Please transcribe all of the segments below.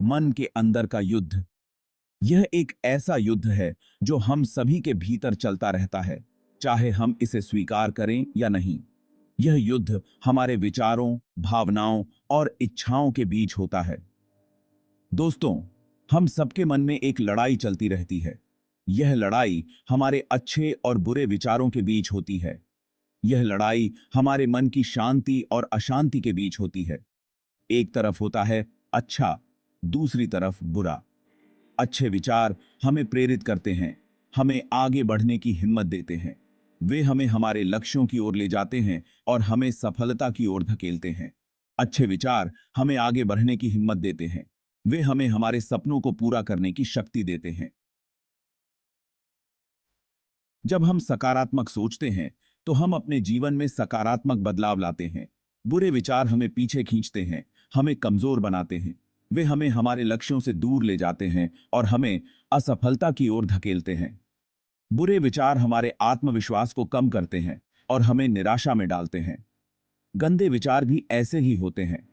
मन के अंदर का युद्ध। यह एक ऐसा युद्ध है जो हम सभी के भीतर चलता रहता है, चाहे हम इसे स्वीकार करें या नहीं। यह युद्ध हमारे विचारों, भावनाओं और इच्छाओं के बीच होता है। दोस्तों, हम सबके मन में एक लड़ाई चलती रहती है। यह लड़ाई हमारे अच्छे और बुरे विचारों के बीच होती है। यह लड़ाई हमारे मन की शांति और अशांति के बीच होती है। एक तरफ होता है अच्छा, दूसरी तरफ बुरा। अच्छे विचार हमें प्रेरित करते हैं, हमें आगे बढ़ने की हिम्मत देते हैं। वे हमें हमारे लक्ष्यों की ओर ले जाते हैं और हमें सफलता की ओर धकेलते हैं। अच्छे विचार हमें आगे बढ़ने की हिम्मत देते हैं। वे हमें हमारे सपनों को पूरा करने की शक्ति देते हैं। जब हम सकारात्मक सोचते हैं, तो हम अपने जीवन में सकारात्मक बदलाव लाते हैं। बुरे विचार हमें पीछे खींचते हैं, हमें कमजोर बनाते हैं। वे हमें हमारे लक्ष्यों से दूर ले जाते हैं और हमें असफलता की ओर धकेलते हैं। बुरे विचार हमारे आत्मविश्वास को कम करते हैं और हमें निराशा में डालते हैं। गंदे विचार भी ऐसे ही होते हैं।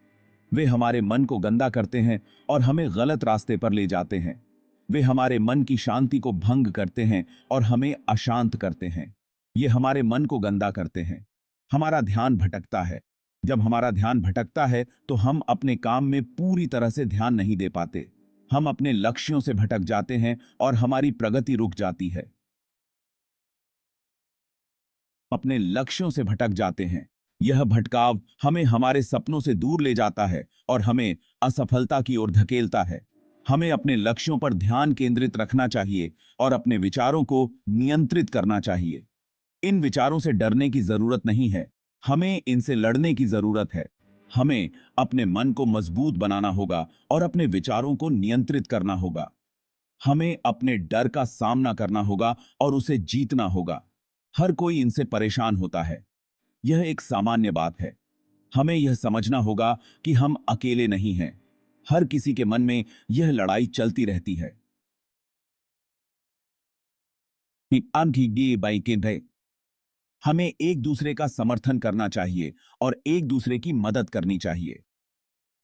वे हमारे मन को गंदा करते हैं और हमें गलत रास्ते पर ले जाते हैं। वे हमारे मन की शांति को भंग करते हैं और हमें अशांत करते हैं। ये हमारे मन को गंदा करते हैं। हमारा ध्यान भटकता है। जब हमारा ध्यान भटकता है तो हम अपने काम में पूरी तरह से ध्यान नहीं दे पाते। हम अपने लक्ष्यों से भटक जाते हैं और हमारी प्रगति रुक जाती है। अपने लक्ष्यों से भटक जाते हैं। यह भटकाव हमें हमारे सपनों से दूर ले जाता है और हमें असफलता की ओर धकेलता है। हमें अपने लक्ष्यों पर ध्यान केंद्रित रखना चाहिए और अपने विचारों को नियंत्रित करना चाहिए। इन विचारों से डरने की जरूरत नहीं है, हमें इनसे लड़ने की जरूरत है। हमें अपने मन को मजबूत बनाना होगा और अपने विचारों को नियंत्रित करना होगा। हमें अपने डर का सामना करना होगा और उसे जीतना होगा। हर कोई इनसे परेशान होता है। यह एक सामान्य बात है। हमें यह समझना होगा कि हम अकेले नहीं हैं। हर किसी के मन में यह लड़ाई चलती रहती है। हमें एक दूसरे का समर्थन करना चाहिए और एक दूसरे की मदद करनी चाहिए।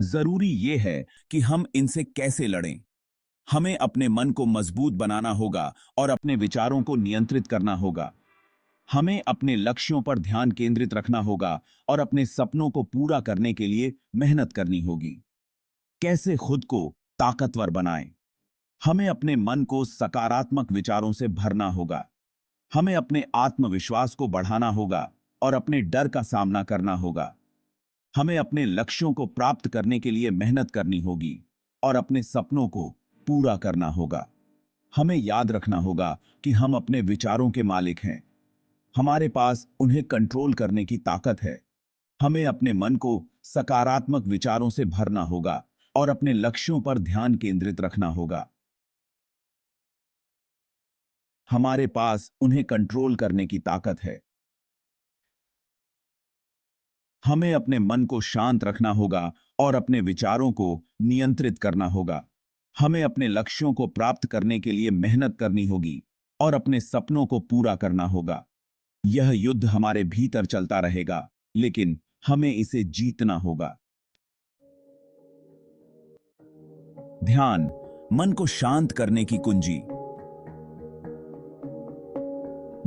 जरूरी यह है कि हम इनसे कैसे लड़ें। हमें अपने मन को मजबूत बनाना होगा और अपने विचारों को नियंत्रित करना होगा। हमें अपने लक्ष्यों पर ध्यान केंद्रित रखना होगा और अपने सपनों को पूरा करने के लिए मेहनत करनी होगी। कैसे खुद को ताकतवर बनाएं? हमें अपने मन को सकारात्मक विचारों से भरना होगा। हमें अपने आत्मविश्वास को बढ़ाना होगा और अपने डर का सामना करना होगा। हमें अपने लक्ष्यों को प्राप्त करने के लिए मेहनत करनी होगी और अपने सपनों को पूरा करना होगा। हमें याद रखना होगा कि हम अपने विचारों के मालिक हैं। हमारे पास उन्हें कंट्रोल करने की ताकत है। हमें अपने मन को सकारात्मक विचारों से भरना होगा और अपने लक्ष्यों पर ध्यान केंद्रित रखना होगा। हमारे पास उन्हें कंट्रोल करने की ताकत है। हमें अपने मन को शांत रखना होगा और अपने विचारों को नियंत्रित करना होगा। हमें अपने लक्ष्यों को प्राप्त करने के लिए मेहनत करनी होगी और अपने सपनों को पूरा करना होगा। यह युद्ध हमारे भीतर चलता रहेगा, लेकिन हमें इसे जीतना होगा। ध्यान मन को शांत करने की कुंजी।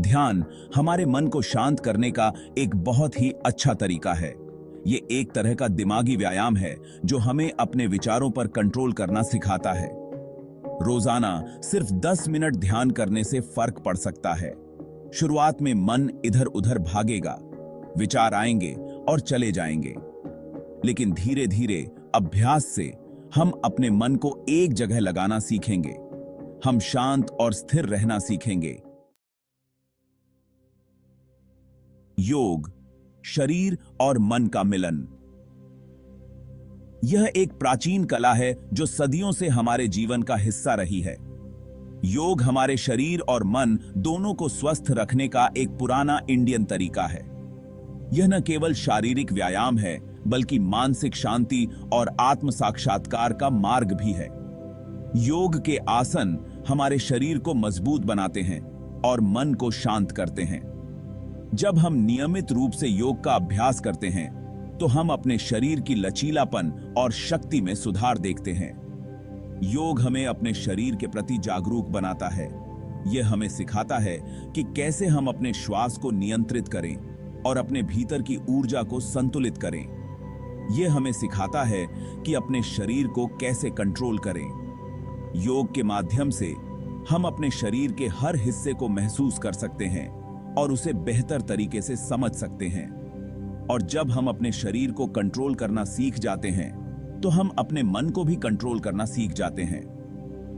ध्यान हमारे मन को शांत करने का एक बहुत ही अच्छा तरीका है। ये एक तरह का दिमागी व्यायाम है जो हमें अपने विचारों पर कंट्रोल करना सिखाता है। रोजाना सिर्फ 10 मिनट ध्यान करने से फर्क पड़ सकता है। शुरुआत में मन इधर उधर भागेगा, विचार आएंगे और चले जाएंगे, लेकिन धीरे धीरे अभ्यास से हम अपने मन को एक जगह लगाना सीखेंगे। हम शांत और स्थिर रहना सीखेंगे। योग, शरीर और मन का मिलन। यह एक प्राचीन कला है जो सदियों से हमारे जीवन का हिस्सा रही है। योग हमारे शरीर और मन दोनों को स्वस्थ रखने का एक पुराना इंडियन तरीका है। यह न केवल शारीरिक व्यायाम है, बल्कि मानसिक शांति और आत्म साक्षात्कार का मार्ग भी है। योग के आसन हमारे शरीर को मजबूत बनाते हैं और मन को शांत करते हैं। जब हम नियमित रूप से योग का अभ्यास करते हैं, तो हम अपने शरीर की लचीलापन और शक्ति में सुधार देखते हैं। योग हमें अपने शरीर के प्रति जागरूक बनाता है। यह हमें सिखाता है कि कैसे हम अपने श्वास को नियंत्रित करें और अपने भीतर की ऊर्जा को संतुलित करें। यह हमें सिखाता है कि अपने शरीर को कैसे कंट्रोल करें। योग के माध्यम से हम अपने शरीर के हर हिस्से को महसूस कर सकते हैं और उसे बेहतर तरीके से समझ सकते हैं। और जब हम अपने शरीर को कंट्रोल करना सीख जाते हैं तो हम अपने मन को भी कंट्रोल करना सीख जाते हैं।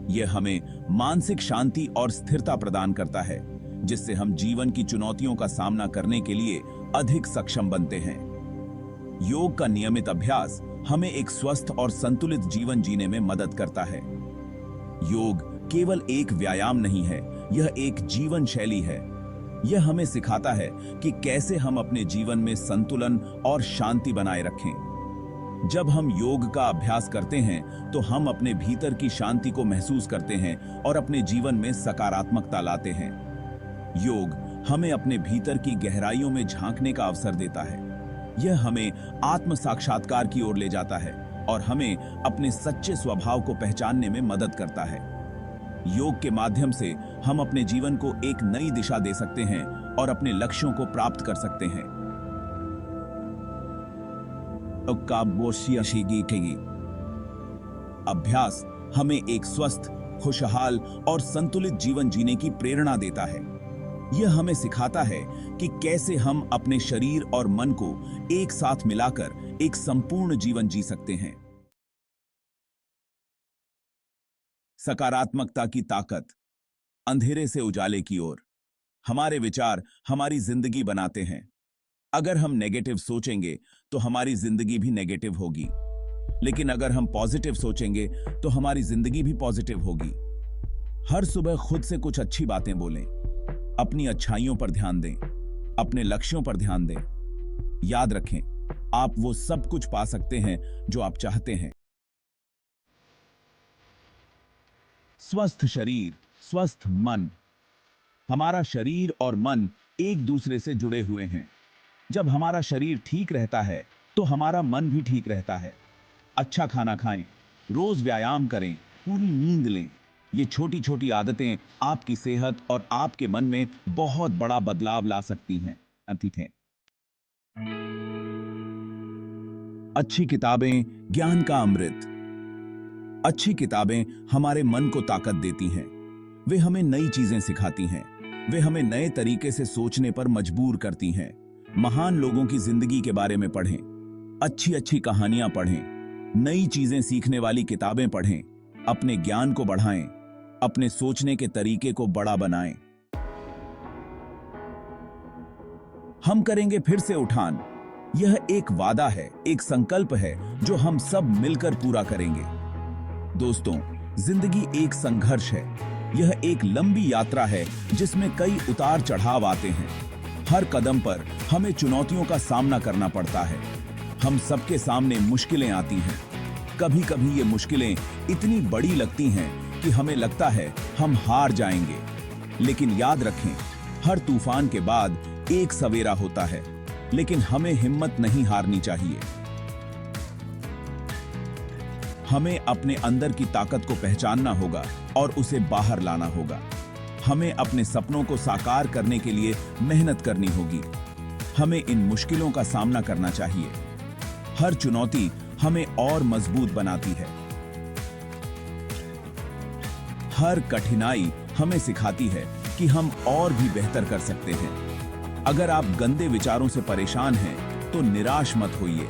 यह हमें मानसिक शांति और स्थिरता प्रदान करता है, जिससे हम जीवन की चुनौतियों का सामना करने के लिए अधिक सक्षम बनते हैं। योग का नियमित अभ्यास हमें एक स्वस्थ और संतुलित जीवन जीने में मदद करता है। योग केवल एक व्यायाम नहीं है, यह एक जीवन शैली है। यह हमें सिखाता है कि कैसे हम अपने जीवन में संतुलन और शांति बनाए रखें। जब हम योग का अभ्यास करते हैं तो हम अपने भीतर की शांति को महसूस करते हैं और अपने जीवन में सकारात्मकता लाते हैं। योग हमें अपने भीतर की गहराइयों में झांकने का अवसर देता है। यह हमें आत्म साक्षात्कार की ओर ले जाता है और हमें अपने सच्चे स्वभाव को पहचानने में मदद करता है। योग के माध्यम से हम अपने जीवन को एक नई दिशा दे सकते हैं और अपने लक्ष्यों को प्राप्त कर सकते हैं। अभ्यास हमें एक स्वस्थ, खुशहाल और संतुलित जीवन जीने की प्रेरणा देता है। यह हमें सिखाता है कि कैसे हम अपने शरीर और मन को एक साथ मिलाकर एक संपूर्ण जीवन जी सकते हैं। सकारात्मकता की ताकत। अंधेरे से उजाले की ओर। हमारे विचार हमारी जिंदगी बनाते हैं। अगर हम नेगेटिव सोचेंगे तो हमारी जिंदगी भी नेगेटिव होगी, लेकिन अगर हम पॉजिटिव सोचेंगे तो हमारी जिंदगी भी पॉजिटिव होगी। हर सुबह खुद से कुछ अच्छी बातें बोलें, अपनी अच्छाइयों पर ध्यान दें, अपने लक्ष्यों पर ध्यान दें। याद रखें, आप वो सब कुछ पा सकते हैं जो आप चाहते हैं। स्वस्थ शरीर, स्वस्थ मन। हमारा शरीर और मन एक दूसरे से जुड़े हुए हैं। जब हमारा शरीर ठीक रहता है तो हमारा मन भी ठीक रहता है। अच्छा खाना खाएं, रोज व्यायाम करें, पूरी नींद लें। ये छोटी छोटी आदतें आपकी सेहत और आपके मन में बहुत बड़ा बदलाव ला सकती हैं। अच्छी किताबें ज्ञान का अमृत। अच्छी किताबें हमारे मन को ताकत देती हैं। वे हमें नई चीजें सिखाती हैं। वे हमें नए तरीके से सोचने पर मजबूर करती हैं। महान लोगों की जिंदगी के बारे में पढ़ें, अच्छी अच्छी कहानियां पढ़ें, नई चीजें सीखने वाली किताबें पढ़ें, अपने ज्ञान को बढ़ाएं, अपने सोचने के तरीके को बड़ा बनाएं। हम करेंगे फिर से उठान। यह एक वादा है, एक संकल्प है जो हम सब मिलकर पूरा करेंगे। दोस्तों, जिंदगी एक संघर्ष है। यह एक लंबी यात्रा है जिसमें कई उतार चढ़ाव आते हैं। हर कदम पर हमें चुनौतियों का सामना करना पड़ता है। हम सबके सामने मुश्किलें आती हैं। कभी कभी ये मुश्किलें इतनी बड़ी लगती हैं कि हमें लगता है हम हार जाएंगे। लेकिन याद रखें, हर तूफान के बाद एक सवेरा होता है। लेकिन हमें हिम्मत नहीं हारनी चाहिए। हमें अपने अंदर की ताकत को पहचानना होगा और उसे बाहर लाना होगा। हमें अपने सपनों को साकार करने के लिए मेहनत करनी होगी। हमें इन मुश्किलों का सामना करना चाहिए। हर चुनौती हमें और मजबूत बनाती है। हर कठिनाई हमें सिखाती है कि हम और भी बेहतर कर सकते हैं। अगर आप गंदे विचारों से परेशान हैं तो निराश मत होइए।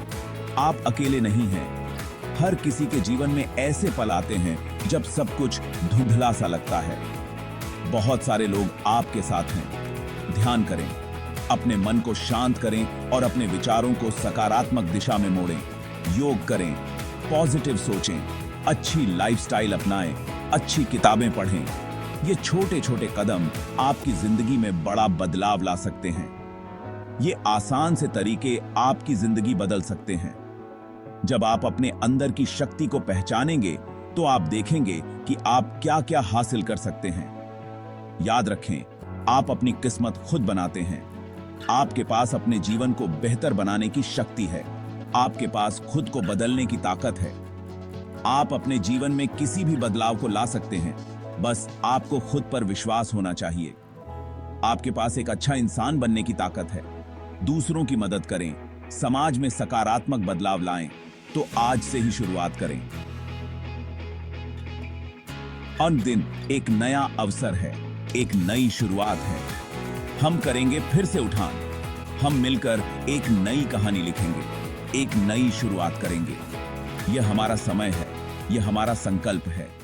आप अकेले नहीं हैं। हर किसी के जीवन में ऐसे पल आते हैं जब सब कुछ धुंधला सा लगता है। बहुत सारे लोग आपके साथ हैं। ध्यान करें, अपने मन को शांत करें और अपने विचारों को सकारात्मक दिशा में मोड़ें। योग करें, पॉजिटिव सोचें, अच्छी लाइफस्टाइल अपनाएं, अच्छी किताबें पढ़ें। ये छोटे छोटे कदम आपकी जिंदगी में बड़ा बदलाव ला सकते हैं। ये आसान से तरीके आपकी जिंदगी बदल सकते हैं। जब आप अपने अंदर की शक्ति को पहचानेंगे तो आप देखेंगे कि आप क्या क्या हासिल कर सकते हैं। याद रखें, आप अपनी किस्मत खुद बनाते हैं। आपके पास अपने जीवन को बेहतर बनाने की शक्ति है। आपके पास खुद को बदलने की ताकत है। आप अपने जीवन में किसी भी बदलाव को ला सकते हैं, बस आपको खुद पर विश्वास होना चाहिए। आपके पास एक अच्छा इंसान बनने की ताकत है। दूसरों की मदद करें, समाज में सकारात्मक बदलाव लाएं, तो आज से ही शुरुआत करें। दिन एक नया अवसर है, एक नई शुरुआत है। हम करेंगे फिर से उठान। हम मिलकर एक नई कहानी लिखेंगे, एक नई शुरुआत करेंगे। यह हमारा समय है, यह हमारा संकल्प है।